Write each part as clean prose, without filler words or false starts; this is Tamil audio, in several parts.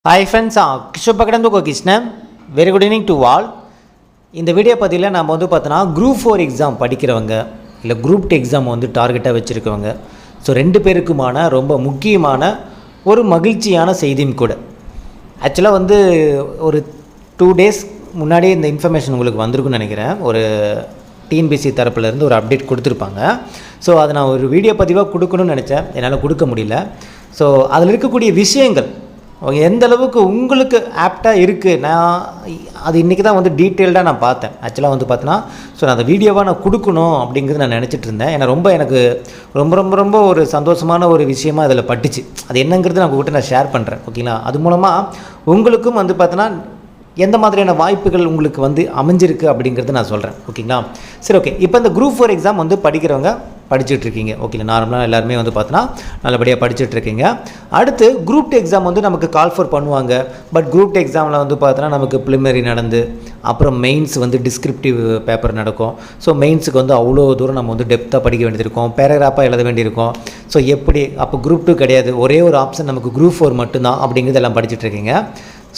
Hi friends, Kishore Pakadam Krishna. Very good evening to all. இந்த வீடியோ பதிவில் நம்ம பார்த்தோன்னா குரூப் 4 எக்ஸாம் படிக்கிறவங்க இல்லை குரூப் 2 எக்ஸாம் டார்கெட்டாக வச்சுருக்கவங்க ஸோ ரெண்டு பேருக்குமான ரொம்ப முக்கியமான ஒரு மகிழ்ச்சியான செய்தியும் கூட. ஆக்சுவலாக ஒரு 2 days முன்னாடியே இந்த இன்ஃபர்மேஷன் உங்களுக்கு வந்திருக்குன்னு நினைக்கிறேன். ஒரு டிஎன்பிசி தரப்புலேருந்து ஒரு அப்டேட் கொடுத்துருப்பாங்க. ஸோ அதை நான் ஒரு வீடியோ பதிவாக கொடுக்கணும்னு நினச்சேன், என்னால் கொடுக்க முடியல. ஸோ அதில் இருக்கக்கூடிய விஷயங்கள் எந்த அளவுக்கு உங்களுக்கு ஆப்டாக இருக்குது, நான் அது இன்றைக்கி தான் டீட்டெயில்டாக நான் பார்த்தேன். ஆக்சுவலாக பார்த்தோன்னா ஸோ நான் அந்த வீடியோவாக நான் கொடுக்கணும் அப்படிங்கிறது நான் நினச்சிட்டு இருந்தேன். ஏன்னா எனக்கு ரொம்ப ரொம்ப ரொம்ப ஒரு சந்தோஷமான ஒரு விஷயமாக அதில் பட்டுச்சு. அது என்னங்கிறது நான் உங்கள்கிட்ட நான் ஷேர் பண்ணுறேன், ஓகேங்களா? அது மூலமாக உங்களுக்கும் பார்த்தோன்னா எந்த மாதிரியான வாய்ப்புகள் உங்களுக்கு அமைஞ்சிருக்கு அப்படிங்கிறது நான் சொல்கிறேன், ஓகேங்களா? சரி, ஓகே. இப்போ இந்த குரூப் 4 எக்ஸாம் படிக்கிறவங்க படிச்சுட்ருக்கீங்க, ஓகே. நார்மலாக எல்லாருமே பார்த்தோன்னா நல்லபடியாக படிச்சுட்ருக்கீங்க. அடுத்து குரூப் 2 எக்ஸாம் நமக்கு கால் ஃபார் பண்ணுவாங்க. பட் குரூப் 2 எக்ஸாமில் பார்த்தோன்னா நமக்கு ப்ரிலிமினரி நடந்து அப்புறம் மெயின்ஸ் டிஸ்கிரிப்டிவ் பேப்பர் நடக்கும். ஸோ மெயின்ஸுக்கு அவ்வளோ தூரம் நம்ம டெப்த்தாக படிக்க வேண்டியிருக்கும், பேராகிராஃபாக எழுத வேண்டியிருக்கும். ஸோ எப்படி அப்போ குரூப் 2 கிடையாது, ஒரே ஒரு ஆப்ஷன் நமக்கு குரூப் 4 மட்டும்தான் அப்படிங்கிறது எல்லாம் படிச்சுட்ருக்கீங்க.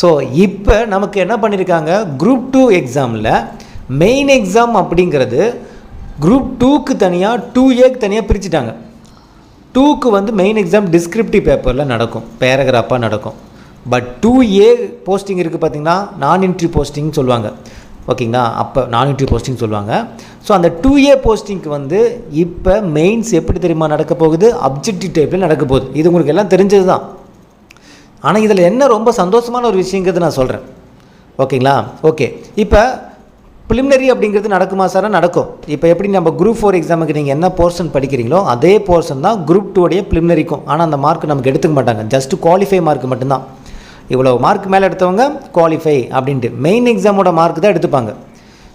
ஸோ இப்போ நமக்கு என்ன பண்ணியிருக்காங்க, குரூப் 2 எக்ஸாமில் மெயின் எக்ஸாம் அப்படிங்கிறது குரூப் 2க்கு தனியாக 2Aக்கு தனியாக பிரிச்சுட்டாங்க. 2க்கு மெயின் எக்ஸாம் டிஸ்கிரிப்டிவ் பேப்பரில் நடக்கும், பேராகிராஃபாக நடக்கும். பட் 2A போஸ்டிங் இருக்குது பார்த்திங்கன்னா, நான் என்ட்ரி போஸ்டிங் சொல்லுவாங்க, ஓகேங்களா? அப்போ நான் என்ட்ரி போஸ்டிங் சொல்லுவாங்க. ஸோ அந்த 2A போஸ்டிங்க்கு இப்போ மெயின்ஸ் எப்படி தெரியுமா நடக்க போகுது, அப்ஜெக்டிவ் டைப்பில் நடக்க போகுது. இது உங்களுக்கு எல்லாம் தெரிஞ்சது தான். ஆனால் இதில் என்ன ரொம்ப சந்தோஷமான ஒரு விஷயங்கிறது நான் சொல்கிறேன், ஓகேங்களா? ஓகே. இப்போ ப்ரிலிமினரி அப்படிங்கிறது நடக்குமா சார்? நடக்கும். இப்போ எப்படி நம்ம குரூப் 4 எக்ஸாமுக்கு நீங்கள் என்ன போர்ஷன் படிக்கிறீங்களோ அதே போர்ஷன் தான் குரூப் 2 ப்ரிலிமினரிக்கும். ஆனால் அந்த மார்க் நமக்கு எடுத்துக்க மாட்டாங்க, ஜஸ்ட் குவாலிஃபை மார்க் மட்டும்தான். இவ்வளோ மார்க் மேலே எடுத்தவங்க குவாலிஃபை அப்படின்ட்டு மெயின் எக்ஸாமோட மார்க் தான் எடுத்துப்பாங்க.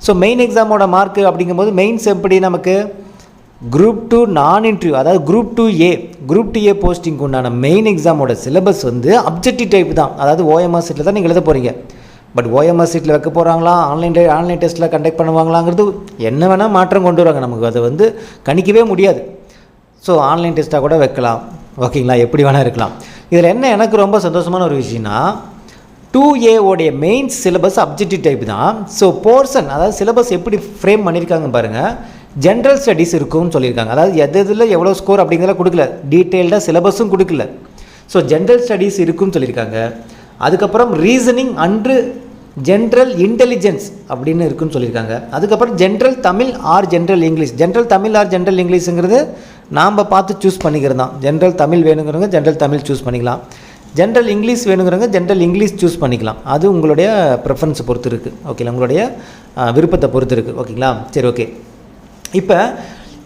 ஸோ மெயின் எக்ஸாமோட மார்க் அப்படிங்கும்போது மெயின்ஸ் எப்படி நமக்கு குரூப் 2 நான் இன்டர்வியூ, அதாவது குரூப் 2A போஸ்டிங்க்கு உண்டான மெயின் எக்ஸாமோட சிலபஸ் அப்ஜெக்டிவ் டைப் தான். அதாவது ஓஎம்ஆர் சீட்டில் தான் நீங்கள் எழுத போகிறீங்க. பட் ஓஎம்ஆர் சீட்டில் வைக்க போகிறாங்களா, ஆன்லைன் டெஸ்ட்டில் கண்டக்ட் பண்ணுவாங்களாங்கிறது என்ன வேணால் மாற்றம் கொண்டு வருவாங்க. நமக்கு அதை கணிக்கவே முடியாது. ஸோ ஆன்லைன் டெஸ்ட்டாக கூட வைக்கலாம், ஓகேங்களா? எப்படி வேணால் இருக்கலாம். இதில் என்ன எனக்கு ரொம்ப சந்தோஷமான ஒரு விஷயம்னா 2A உடைய மெயின் சிலபஸ் அப்ஜெக்டிவ் டைப் தான். ஸோ போர்ஷன், அதாவது சிலபஸ் எப்படி ஃப்ரேம் பண்ணியிருக்காங்க பாருங்கள். ஜென்ரல் ஸ்டடீஸ் இருக்கும்னு சொல்லியிருக்காங்க. அதாவது எதில் எவ்வளோ ஸ்கோர் அப்படிங்கிறத கொடுக்கல, டீட்டெயில்டாக சிலபஸும் கொடுக்கல. ஸோ ஜென்ரல் ஸ்டடீஸ் இருக்குன்னு சொல்லியிருக்காங்க. அதுக்கப்புறம் ரீசனிங் அண்டு ஜென்ரல் இன்டெலிஜென்ஸ் அப்படின்னு இருக்குன்னு சொல்லியிருக்காங்க. அதுக்கப்புறம் general Tamil or general English. General Tamil or general இங்கிலீஷுங்கிறது நாம் பார்த்து சூஸ் பண்ணிக்கிறது தான். ஜென்ரல் தமிழ் வேணுங்கிறவங்க ஜென்ரல் தமிழ் சூஸ் பண்ணிக்கலாம், ஜென்ரல் இங்கிலீஷ் வேணுங்கிறவங்க ஜென்ரல் இங்கிலீஷ் சூஸ் பண்ணிக்கலாம். அது உங்களுடைய ப்ரெஃபரன்ஸை பொறுத்து இருக்குது, ஓகேங்களா? உங்களுடைய விருப்பத்தை பொறுத்து இருக்குது, ஓகேங்களா? சரி, ஓகே. இப்போ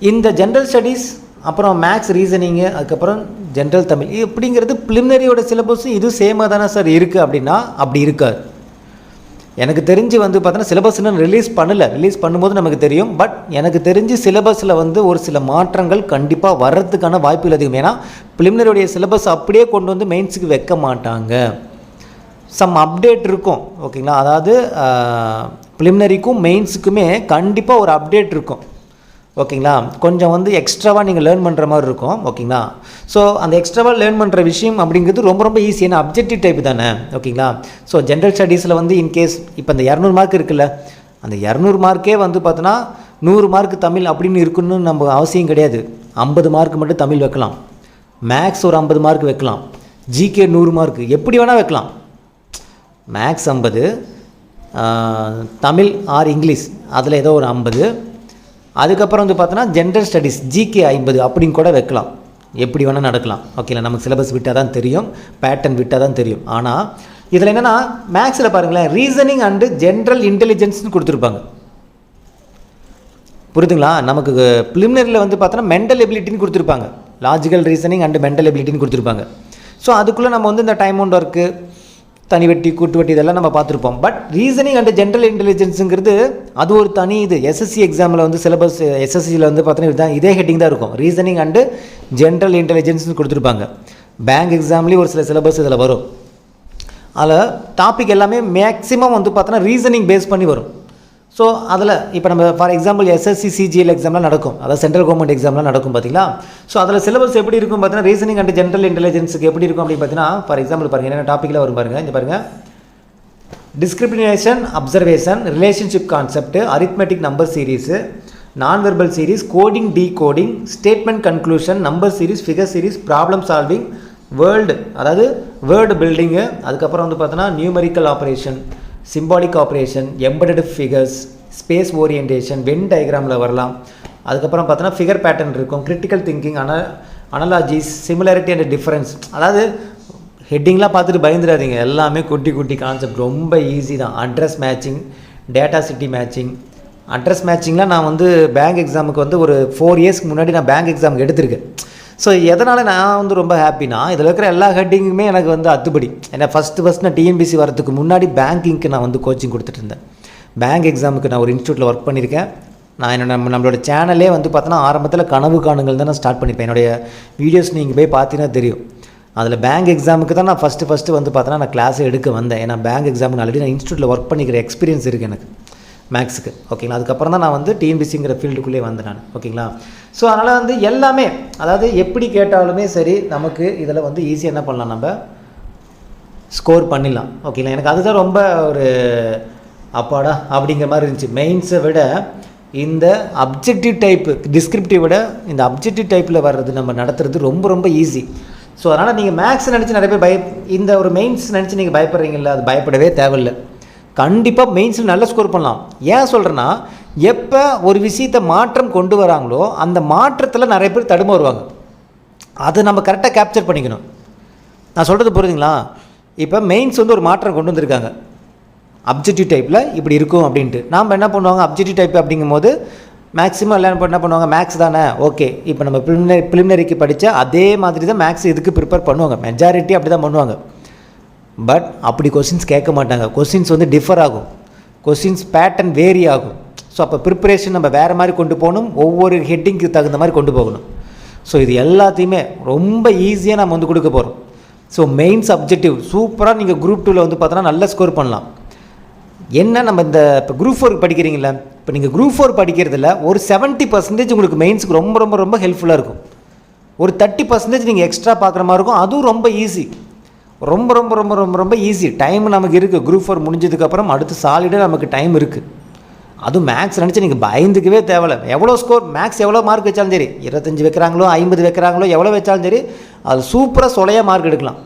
இந்த ஜென்ரல் ஸ்டடீஸ், அப்புறம் மேக்ஸ், ரீசனிங்கு, அதுக்கப்புறம் ஜென்ரல் தமிழ் இப்படிங்கிறது ப்ரிலிமினரியோட சிலபஸும் இது சேமாக தானே சார் இருக்குது அப்படின்னா அப்படி இருக்காது. எனக்கு தெரிஞ்சு பார்த்தோன்னா சிலபஸ் இன்னும் ரிலீஸ் பண்ணலை. ரிலீஸ் பண்ணும்போது நமக்கு தெரியும். பட் எனக்கு தெரிஞ்சு சிலபஸில் ஒரு சில மாற்றங்கள் கண்டிப்பாக வர்றதுக்கான வாய்ப்புகள் அதிகம். ஏன்னா ப்ரிலிமினரியோடைய சிலபஸ் அப்படியே கொண்டு மெயின்ஸுக்கு வைக்க மாட்டாங்க. சம் அப்டேட் இருக்கும், ஓகேங்களா? அதாவது ப்ரிலிமினரிக்கும் மெயின்ஸுக்குமே கண்டிப்பாக ஒரு அப்டேட் இருக்கும், ஓகேங்களா? கொஞ்சம் எக்ஸ்ட்ராவாக நீங்கள் லேர்ன் பண்ணுற மாதிரி இருக்கும், ஓகேங்களா? ஸோ அந்த எக்ஸ்ட்ராவாக லேர்ன் பண்ணுற விஷயம் அப்படிங்கிறது ரொம்ப ரொம்ப ஈஸி. ஏன்னா அப்ஜெக்டிவ் டைப் தானே, ஓகேங்களா? ஸோ ஜென்ரல் ஸ்டடீஸில் இன்கேஸ் இப்போ அந்த 200 மார்க் இருக்குல்ல, அந்த 200 மார்க்கே பார்த்தோன்னா 100 மார்க் தமிழ் அப்படின்னு இருக்குன்னு நம்ம அவசியம் கிடையாது. 50 மார்க் மட்டும் தமிழ் வைக்கலாம், மேக்ஸ் ஒரு 50 மார்க் வைக்கலாம், ஜிகே 100 மார்க், எப்படி வேணால் வைக்கலாம். மேக்ஸ் 50, தமிழ் ஆர் இங்கிலீஷ் அதில் ஏதோ ஒரு 50, அதுக்கப்புறம் பார்த்தோன்னா ஜென்ரல் ஸ்டடீஸ் ஜிகே 50 அப்படின்னு கூட வைக்கலாம். எப்படி வேணால் நடக்கலாம், ஓகேங்களா? நமக்கு சிலபஸ் விட்டால் தான் தெரியும், பேட்டர்ன் விட்டால் தான் தெரியும். ஆனால் இதில் என்னென்னா மேக்ஸில் பாருங்களேன், ரீசனிங் அண்டு ஜென்ரல் இன்டெலிஜென்ஸ்னு கொடுத்துருப்பாங்க, புரியுதுங்களா? நமக்கு ப்ரிலிமினரியில் பார்த்தோன்னா மென்டல் எபிலிட்டின்னு கொடுத்துருப்பாங்க, லாஜிக்கல் ரீசனிங் அண்டு மென்டல் எபிலிட்டின்னு கொடுத்துருப்பாங்க. ஸோ அதுக்குள்ளே நம்ம இந்த டைம் அவுண்ட் ஒர்க்கு, தனி வெட்டி, கூட்டு வெட்டி இதெல்லாம் நம்ம பார்த்துருப்போம். பட் ரீசனிங் அண்ட் ஜென்ரல் இன்டெலிஜென்ஸுங்கிறது அது ஒரு தனி இது. எஸ்எஸ்சி எக்ஸாமில் சிலபஸ் எஸ்எஸ்சியில் பார்த்தீங்கன்னா இதே ஹெட்டிங் தான் இருக்கும், ரீசனிங் அண்டு ஜென்ரல் இன்டெலிஜென்ஸ்னு கொடுத்துருப்பாங்க. பேங்க் எக்ஸாம்லேயும் ஒரு சில சிலபஸ் இதில் வரும். அதில் டாபிக் எல்லாமே மேக்ஸிமம் பார்த்தோன்னா ரீசனிங் பேஸ் பண்ணி வரும். ஸோ அதில் இப்போ நம்ம ஃபார் எக்ஸாம்பிள் எஸ்எஸ்சி சிஜிஎல் எக்ஸாம்லாம் நடக்கும், அதாவது சென்ட்ரல் கவர்மெண்ட் எக்ஸாம்லாம் நடக்கும் பார்த்தீங்களா. ஸோ அதில் சிலபஸ் எப்படி இருக்கும் பார்த்தீங்கன்னா, ரீசனிங் அண்ட் ஜென்ரல் இன்டெலிஜென்ஸுக்கு எப்படி இருக்கும் அப்படின்னு பார்த்தீங்கன்னா, ஃபார் எக்ஸாம்பிள் பாருங்கள் என்ன டாப்பிக்கில் வரும் பாருங்கள். இங்கே பாருங்கள், discrimination, observation, relationship concept, arithmetic number series, non verbal series, coding decoding, statement conclusion, number series, figure series, problem solving, அதாவது வேர்டு பில்டிங்கு, அதுக்கப்புறம் வந்து பார்த்தோன்னா numerical operation, symbolic operation, embedded figures, space orientation, Venn டயக்ராமில் வரலாம். அதுக்கப்புறம் பார்த்தோன்னா ஃபிகர் பேட்டர்ன் இருக்கும், critical thinking, analogies, similarity and difference. அதாவது ஹெட்டிங்லாம் பார்த்துட்டு பயந்துடாதீங்க, எல்லாமே குட்டி குட்டி கான்செப்ட், ரொம்ப ஈஸி தான். Address matching, data city matching. Address மேட்சிங்லாம் நான் வந்து பேங்க் எக்ஸாமுக்கு வந்து ஒரு 4 இயர்ஸ்க்கு முன்னாடி நான் பேங்க் எக்ஸாமுக்கு எடுத்திருக்கேன். ஸோ எதனால் நான் வந்து ரொம்ப ஹாப்பினா, இதில் இருக்கிற எல்லா ஹெட்டிங்குமே எனக்கு வந்து அத்துப்படி. ஏன்னா ஃபஸ்ட்டு நான் டிஎன்பிசி வரதுக்கு முன்னாடி பேங்கிங்க்கு நான் வந்து கோச்சிங் கொடுத்துட்டு இருந்தேன். பேங்க் எக்ஸாமுக்கு நான் ஒரு இன்ஸ்டியூட்டில் ஒர்க் பண்ணியிருக்கேன். நான் நம்மளோட சேனலே வந்து பார்த்தோன்னா ஆரம்பத்தில் கனவு காணுங்கள் தான் நான் ஸ்டார்ட் பண்ணியிருப்பேன். என்னுடைய வீடியோஸ் நீங்கள் போய் பார்த்தீங்கன்னா தெரியும். அதில் பேங்க் எக்ஸாமுக்கு தான் நான் ஃபஸ்ட்டு வந்து பார்த்தோன்னா நான் கிளாஸை எடுக்க வந்தேன். ஏன்னா பேங்க் எக்ஸாமுக்கு ஆல்ரெடி நான் இன்ஸ்டியூட்டில் ஒர்க் பண்ணிக்கிற எக்ஸ்பீரியன்ஸ் இருக்குது எனக்கு மேக்ஸுக்கு. ஓகேங்களா. அதுக்கப்புறம் தான் நான் வந்து டிஎன்பிசிங்கிற ஃபீல்டுக்குள்ளே வந்தேன் நான். ஓகேங்களா. ஸோ அதனால் வந்து எல்லாமே, அதாவது எப்படி கேட்டாலுமே சரி, நமக்கு இதில் வந்து ஈஸியாக என்ன பண்ணலாம், நம்ம ஸ்கோர் பண்ணிடலாம். ஓகேங்களா. எனக்கு அதுதான் ரொம்ப ஒரு அப்பாடா அப்படிங்கிற மாதிரி இருந்துச்சு. மெயின்ஸை விட இந்த அப்ஜெக்டிவ் டைப்பு, டிஸ்கிரிப்டிவ் விட இந்த அப்ஜெக்டிவ் டைப்பில் வர்றது நம்ம நடத்துறது ரொம்ப ரொம்ப ஈஸி. ஸோ அதனால் நீங்கள் மேக்ஸ் நினச்சி நிறைய பேர் இந்த ஒரு மெயின்ஸ் நினச்சி நீங்கள் பயப்படுறீங்களா, அது பயப்படவே தேவையில்லை. கண்டிப்பாக மெயின்ஸில் நல்ல ஸ்கோர் பண்ணலாம். ஏன் சொல்கிறேன்னா, எப்போ ஒரு விஷயத்தை மாற்றம் கொண்டு வராங்களோ அந்த மாற்றத்தில் நிறைய பேர் தடுமாறுவாங்க. அதை நம்ம கரெக்டாக கேப்சர் பண்ணிக்கணும். நான் சொல்கிறது புரியுதுங்களா. இப்போ மெயின்ஸ் வந்து ஒரு மாற்றம் கொண்டு வந்திருக்காங்க, அப்ஜெக்டிவ் டைப்பில் இப்படி இருக்கும் அப்படின்ட்டு. நாம் என்ன பண்ணுவாங்க, அப்ஜெக்டிவ் டைப் அப்படிங்கும்போது மேக்ஸிமம் எல்லாம் என்ன பண்ணுவாங்க, மேக்ஸ் தானே, ஓகே இப்போ நம்ம ப்ரிலிமினரிக்கு படித்த அதே மாதிரி தான் மேக்ஸ் இதுக்கு ப்ரிப்பேர் பண்ணுவாங்க. மெஜாரிட்டி அப்படி தான் பண்ணுவாங்க. பட் அப்படி கொஸ்டின்ஸ் கேட்க மாட்டாங்க. கொஸ்டின்ஸ் வந்து டிஃபர் ஆகும், கொஸ்டின்ஸ் பேட்டர்ன் வேரி ஆகும். ஸோ அப்போ ப்ரிப்பரேஷன் நம்ம வேறு மாதிரி கொண்டு போகணும், ஒவ்வொரு ஹெட்டிங்க்கு தகுந்த மாதிரி கொண்டு போகணும். ஸோ இது எல்லாத்தையுமே ரொம்ப ஈஸியாக நம்ம வந்து கொடுக்க போகிறோம். ஸோ மெயின்ஸ் அப்ஜெக்டிவ் சூப்பராக நீங்கள் குரூப் 2ல் வந்து பார்த்தோன்னா நல்ல ஸ்கோர் பண்ணலாம். என்ன நம்ம இந்த இப்போ குரூப் 4 படிக்கிறீங்களா, இப்போ நீங்கள் குரூப் 4 படிக்கிறதுல ஒரு 70% உங்களுக்கு மெயின்ஸுக்கு ரொம்ப ரொம்ப ரொம்ப ஹெல்ப்ஃபுல்லாக இருக்கும். ஒரு 30% நீங்கள் எக்ஸ்ட்ரா பார்க்குற மாதிரி இருக்கும். அதுவும் ரொம்ப ஈஸி, ரொம்ப ரொம்ப ரொம்ப ரொம்ப ரொம்ப ஈஸி. டைம் நமக்கு இருக்குது. குரூப் 4 முடிஞ்சதுக்கப்புறம் அடுத்து சாலிடாக நமக்கு டைம் இருக்குது. அதுவும் மேக்ஸ் நினச்சி நீங்கள் பயந்துக்கவே தேவையில்லை. எவ்வளோ ஸ்கோர் மேக்ஸ் எவ்வளோ மார்க் வச்சாலும் சரி, 25 வைக்கிறாங்களோ 50 வைக்கிறாங்களோ எவ்வளோ வச்சாலும் சரி, அது சூப்பராக சொலையாக மார்க் எடுக்கலாம்.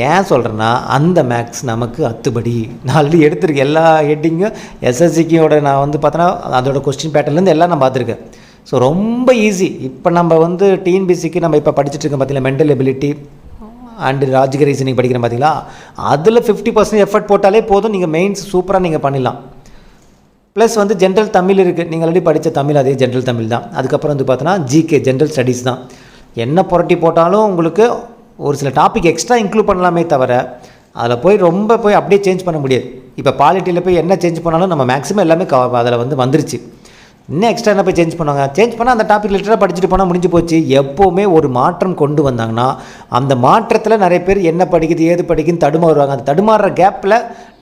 ஏன் சொல்கிறேன்னா, அந்த மேக்ஸ் நமக்கு அத்துபடி. நான் ஆல்ரெடி எடுத்திருக்கேன் எல்லா ஹெட்டிங்கும். எஸ்எஸ்சிக்கோட நான் வந்து பார்த்தோன்னா அதோட கொஸ்டின் பேட்டர்லேருந்து எல்லாம் நான் பார்த்துருக்கேன். ஸோ ரொம்ப ஈஸி. இப்போ நம்ம வந்து டிஎன்பிசிக்கு நம்ம இப்போ படிச்சுட்டு இருக்கோம் பார்த்தீங்களா, mental ability and logical reasoning படிக்கிறேன் பார்த்தீங்களா, அதில் 50% எஃபர்ட் போட்டாலே போதும், நீங்கள் மெயின்ஸ் சூப்பராக நீங்கள் பண்ணிடலாம். ப்ளஸ் வந்து ஜென்ரல் தமிழ் இருக்குது, நீங்கள் ஆல்ரெடி படித்த தமிழ் அதே ஜென்ரல் தமிழ் தான். அதுக்கப்புறம் வந்து பார்த்தோன்னா ஜிகே ஜென்ரல் ஸ்டடீஸ் தான். என்ன புரட்டி போட்டாலும் உங்களுக்கு ஒரு சில டாபிக் எக்ஸ்ட்ரா இன்க்ளூட் பண்ணலாமே தவிர அதில் ரொம்ப போய் அப்படியே சேஞ்ச் பண்ண முடியாது. இப்போ பாலிட்டியில் போய் என்ன சேஞ்ச் பண்ணாலும் நம்ம மேக்ஸிமம் எல்லாமே அதில் வந்து வந்துருச்சு. இன்னும் எக்ஸ்ட்ரா என்ன போய் சேஞ்ச் பண்ணுவாங்க, சேஞ்ச் பண்ணால் அந்த டாபிக் லிட்டராக படிச்சுட்டு போனால் முடிஞ்சு போச்சு. எப்போவுமே ஒரு மாற்றம் கொண்டு வந்தாங்கன்னா அந்த மாற்றத்தில் நிறைய பேர் என்ன படிக்குது ஏது படிக்குதுன்னு தடுமாறுவாங்க. அந்த தடுமாறுற கேப்பில்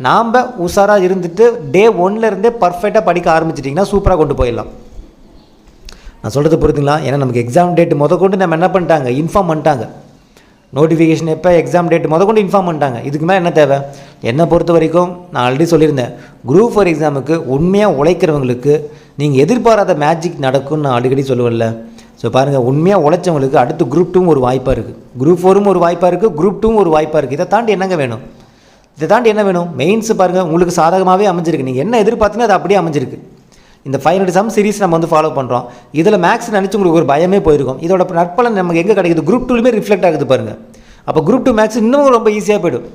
நாம் உஷாராக இருந்துட்டு டே 1லேருந்தே பர்ஃபெக்டாக படிக்க ஆரம்பிச்சிட்டிங்கன்னா சூப்பராக கொண்டு போயிடலாம். நான் சொல்கிறது புரியுதுங்களா. ஏன்னா நமக்கு எக்ஸாம் டேட் கொண்டு நம்ம என்ன பண்ணிட்டாங்க, இன்ஃபார்ம் பண்ணிட்டாங்க. நோட்டிஃபிகேஷன் எப்போ, எக்ஸாம் டேட் கொண்டு இன்ஃபார்ம் பண்ணிட்டாங்க. இதுக்கு மேலே என்ன தேவை? என்னை பொறுத்த வரைக்கும் நான் ஆல்ரெடி சொல்லியிருந்தேன், குரூப் 4 எக்ஸாமுக்கு உண்மையாக உழைக்கிறவங்களுக்கு நீங்கள் எதிர்பாராத மேஜிக் நடக்கும்னு நான் அடிக்கடி சொல்லுவேன்ல. ஸோ பாருங்கள், உண்மையாக உழைச்சவங்களுக்கு அடுத்து குரூப் 2 ஒரு வாய்ப்பாக இருக்குது, குரூப் 4 ஒரு வாய்ப்பாக இருக்குது, குரூப் 2 ஒரு வாய்ப்பாக இருக்குது. இதை தாண்டி என்னங்க வேணும்? இதை தாண்டி என்ன வேணும்? மெயின்ஸ் பாருங்கள் உங்களுக்கு சாதகமாகவே அமைஞ்சிருக்கு. நீங்கள் என்ன எதிர்பார்த்தீங்கன்னா அது அப்படியே அமைஞ்சிருக்கு. இந்த 500 சம் சீரிஸ் நம்ம வந்து ஃபாலோ பண்ணுறோம். இதில் மேக்ஸ் நினச்சி உங்களுக்கு ஒரு பயமே போயிருக்கும். இதோட நற்பலன் நமக்கு எங்கே கிடைக்குது? குரூப் 2லுமே ரிஃப்ளெக்ட் ஆகுது பாருங்கள். அப்போ குரூப் 2 மேக்ஸ் இன்னும் ரொம்ப ஈஸியாக போய்டும்.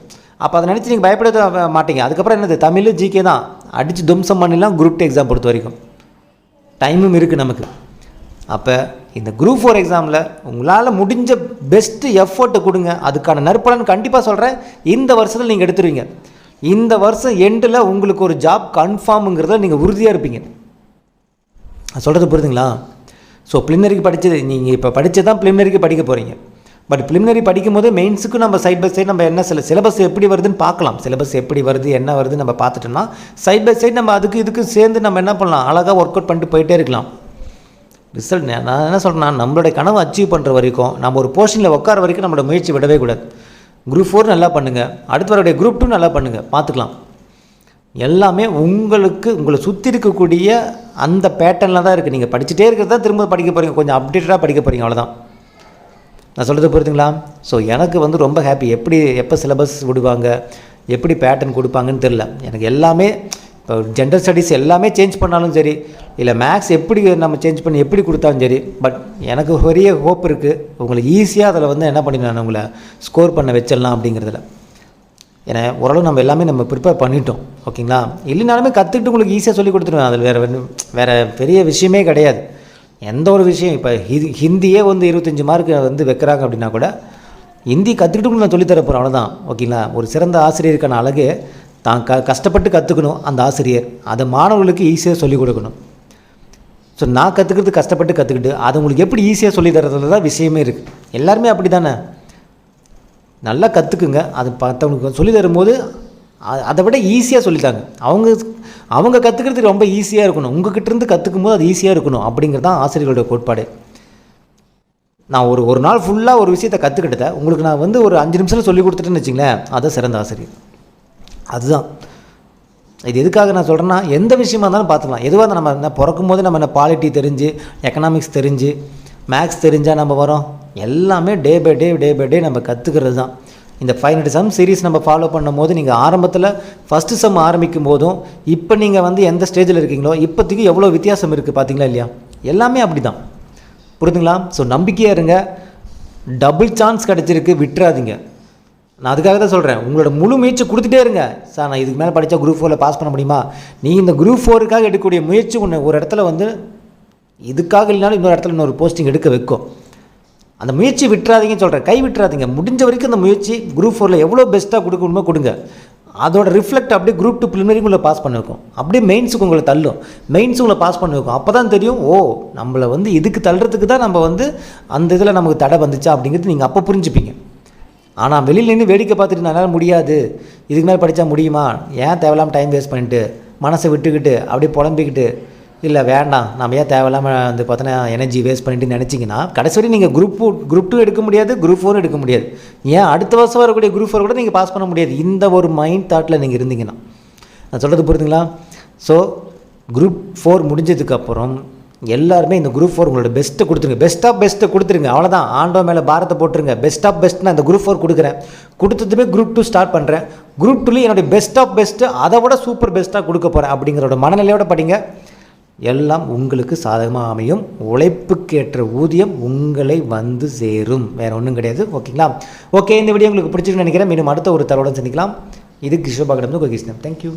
அப்போ அதை நினச்சி நீங்கள் பயப்பட மாட்டீங்க. அதுக்கப்புறம் என்னது, தமிழ் ஜிகே தான் அடித்து தும்சம் பண்ணிடலாம் குரூப் 2 எக்ஸாம் பொறுத்த வரைக்கும். டைமும் இருக்குது நமக்கு. அப்போ இந்த குரூப் 4 எக்ஸாமில் உங்களால் முடிஞ்ச பெஸ்ட்டு எஃபர்ட்டை கொடுங்க. அதுக்கான நற்பலன் கண்டிப்பாக சொல்கிறேன், இந்த வருஷத்தில் நீங்கள் எடுத்துருவீங்க. இந்த வருஷம் எண்டில் உங்களுக்கு ஒரு ஜாப் கன்ஃபார்முங்கிறத நீங்கள் உறுதியாக இருப்பீங்க. சொல்கிறது புரியுதுங்களா? ஸோ ப்ரிலிமினரிக்கு படித்தது நீங்கள் இப்போ படித்து தான் ப்ரிலிமினரிக்கு படிக்க போகிறீங்க. பட் ப்ரிலிமினரி படிக்கும்போது மெயின்ஸுக்கு நம்ம சைட் பை சைடு நம்ம என்ன சிலபஸ் எப்படி வருதுன்னு பார்க்கலாம். சிலபஸ் எப்படி வருது என்ன வருது நம்ம பார்த்துட்டோம்னா சைட் பை சைடு நம்ம அதுக்கு இதுக்கு சேர்ந்து நம்ம என்ன பண்ணலாம், அழகாக ஒர்க் அவுட் பண்ணிட்டு போயிட்டே இருக்கலாம். ரிசல்ட் நான் என்ன சொல்கிறேன்னா, நம்மளுடைய கனவை அச்சீவ் பண்ணுற வரைக்கும் நம்ம ஒரு போர்ஷனில் உட்கார வரைக்கும் நம்மளோட முயற்சி விடவே கூடாது. குரூப் 4 நல்லா பண்ணுங்கள், அடுத்து வரக்கூடிய குரூப் 2 நல்லா பண்ணுங்கள், பார்த்துக்கலாம். எல்லாமே உங்களை சுற்றி இருக்கக்கூடிய அந்த பேட்டர்னில் தான் இருக்குது. நீங்கள் படிச்சுட்டே இருக்கிறதா திரும்ப படிக்க போகிறீங்க, கொஞ்சம் அப்டேட்டடாக படிக்க போகிறீங்க, அவ்வளோதான். நான் சொல்கிறது புரியுதுங்களா? ஸோ எனக்கு ரொம்ப ஹாப்பி. எப்போ சிலபஸ் விடுவாங்க, எப்படி பேட்டர்ன் கொடுப்பாங்கன்னு தெரில. எனக்கு எல்லாமே இப்போ ஜென்ரல் ஸ்டடீஸ் எல்லாமே சேஞ்ச் பண்ணாலும் சரி, இல்லை மேக்ஸ் எப்படி நம்ம சேஞ்ச் பண்ணி எப்படி கொடுத்தாலும் சரி, பட் எனக்கு பெரிய ஹோப் இருக்குது. உங்களுக்கு ஈஸியாக அதில் என்ன பண்ணி நான் உங்களை ஸ்கோர் பண்ண வச்சிடலாம் அப்படிங்கிறதுல. ஏன்னா ஓரளவு நம்ம எல்லாமே நம்ம ப்ரிப்பேர் பண்ணிட்டோம், ஓகேங்களா? இல்லைனாலுமே கற்றுக்கிட்டு உங்களுக்கு ஈஸியாக சொல்லி கொடுத்துருவேன். அதில் வேறு பெரிய விஷயமே கிடையாது. எந்த ஒரு விஷயம் இப்போ ஹிந்தியே 25 மார்க்கு வைக்கிறாங்க அப்படின்னா கூட ஹிந்தி கற்றுக்கிட்டு நான் சொல்லித்தர போகிறேன், அவ்வளோதான், ஓகேங்களா? ஒரு சிறந்த ஆசிரியருக்கான அழகு தான் கஷ்டப்பட்டு கற்றுக்கணும் அந்த ஆசிரியர், அதை மாணவர்களுக்கு ஈஸியாக சொல்லிக் கொடுக்கணும். ஸோ நான் கற்றுக்கிறது கஷ்டப்பட்டு அது உங்களுக்கு எப்படி ஈஸியாக சொல்லி தரதுல தான் விஷயமே இருக்குது. எல்லாருமே அப்படி தானே, நல்லா கற்றுக்குங்க. அது மற்றவங்களுக்கு சொல்லி தரும்போது அதை விட ஈஸியாக சொல்லித்தாங்க. அவங்க கற்றுக்கிறதுக்கு ரொம்ப ஈஸியாக இருக்கணும், உங்கள்கிட்டருந்து கற்றுக்கும் போது அது ஈஸியாக இருக்கணும் அப்படிங்கிறது தான் ஆசிரியர்களுடைய கோட்பாடு. நான் ஒரு நாள் ஃபுல்லாக ஒரு விஷயத்தை கற்றுக்கிட்டதை உங்களுக்கு நான் ஒரு 5 நிமிஷத்தில் சொல்லி கொடுத்துட்டேன்னு வச்சிங்களேன், அதுதான் சிறந்த ஆசிரியர். அதுதான் இது. எதுக்காக நான் சொல்கிறேன்னா, எந்த விஷயமா இருந்தாலும் பார்த்துக்கலாம். எதுவாக நம்ம என்ன பிறக்கும் போது நம்ம பாலிட்டி தெரிஞ்சு, எக்கனாமிக்ஸ் தெரிஞ்சு, மேக்ஸ் தெரிஞ்சால் நம்ம வரோம். எல்லாமே டே பை டே நம்ம கற்றுக்கிறது தான். இந்த 500 சம் சீரீஸ் நம்ம ஃபாலோ பண்ணும் போது, நீங்கள் ஆரம்பத்தில் ஃபஸ்ட்டு சம் ஆரம்பிக்கும் போதும் இப்போ நீங்கள் எந்த ஸ்டேஜில் இருக்கீங்களோ இப்போதைக்கு எவ்வளோ வித்தியாசம் இருக்குது பார்த்தீங்களா இல்லையா? எல்லாமே அப்படி தான், புரியுதுங்களா? ஸோ நம்பிக்கையாக இருங்க, டபுள் சான்ஸ் கிடச்சிருக்கு, விட்டுறாதீங்க. நான் அதுக்காக தான் சொல்கிறேன், உங்களோட முழு முயற்சி கொடுத்துட்டே இருங்க. சார் நான் இதுக்கு மேலே படித்தா குரூப் 4 பாஸ் பண்ண முடியுமா? நீ இந்த குரூப் 4க்காக எடுக்கக்கூடிய முயற்சி ஒரு இடத்துல இதுக்காக இல்லைனாலும் இன்னொரு இடத்துல இன்னொரு போஸ்டிங் எடுக்க வைக்கும். அந்த முயற்சி விட்டுறாதீங்கன்னு சொல்கிறேன், கை விட்டுறாதீங்க. முடிஞ்ச வரைக்கும் அந்த முயற்சி குரூப் 4 எவ்வளோ பெஸ்ட்டாக கொடுக்கணுமோ கொடுங்க. அதோட ரிஃப்ளெக்ட் அப்படியே குரூப் 2 ப்ரிலிமினரிக்கு உங்களை பாஸ் பண்ண வைக்கும், அப்படியே மெயின்ஸுக்கு உங்களை தள்ளும், மெயின்ஸு உங்களை பாஸ் பண்ண வைக்கும். அப்போ தான் தெரியும், ஓ நம்மளை இதுக்கு தள்ளுறதுக்கு தான் நம்ம அந்த இதில் நமக்கு தடை வந்துச்சா அப்படிங்கிறது நீங்கள் அப்போ புரிஞ்சுப்பீங்க. ஆனால் வெளியில் நின்று வேடிக்கை பார்த்துட்டு என்னால் முடியாது, இதுக்கு மேலே படித்தா முடியுமா, ஏன் தேவையில்லாமல் டைம் வேஸ்ட் பண்ணிட்டு மனசை விட்டுக்கிட்டு அப்படியே புலம்பிக்கிட்டு, இல்லை வேண்டாம் நம்ம ஏன் தேவையில்லாமல் பார்த்தோன்னா எனர்ஜி வேஸ்ட் பண்ணிட்டு நினச்சிங்கன்னா கடைசி வரை நீங்கள் குரூப் 2 எடுக்க முடியாது, குரூப் 4 எடுக்க முடியாது. ஏன் அடுத்த வருஷம் வரக்கூடிய குரூப் 4 கூட நீங்கள் பாஸ் பண்ண முடியாது. இந்த ஒரு மைண்ட் தாட்டில் நீங்கள் இருந்தீங்கன்னா. நான் சொல்கிறது புரியுதுங்களா? ஸோ குரூப் 4 முடிஞ்சதுக்கப்புறம் எல்லாருமே இந்த குரூப் 4 உங்களோட பெஸ்ட்டை கொடுத்துருங்க, பெஸ்ட்டை கொடுத்துருங்க, அவ்வளோதான். ஆண்டோ மேலே பாரத்தை போட்டுருங்க. பெஸ்ட் நான் இந்த குரூப் 4 கொடுக்குறேன், கொடுத்ததுமே குரூப் 2 ஸ்டார்ட் பண்ணுறேன். குரூப் 2லேயும் என்னுடைய பெஸ்ட்டு அதை விட சூப்பர் பெஸ்ட்டாக கொடுக்க போகிறேன் அப்படிங்கிறோட மனநிலையோட படிங்க. எல்லாம் உங்களுக்கு சாதகமாக அமையும். உழைப்புக்கேற்ற ஊதியம் உங்களை சேரும், வேறு ஒன்றும் கிடையாது, ஓகேங்களா? ஓகே, இந்த வீடியோ உங்களுக்கு பிடிச்சிருக்குன்னு நினைக்கிறேன். மீண்டும் அடுத்த ஒரு தகவலுடன் சந்திக்கலாம். இது கிஷோபாகிடம் கிருஷ்ணன். தேங்க்யூ.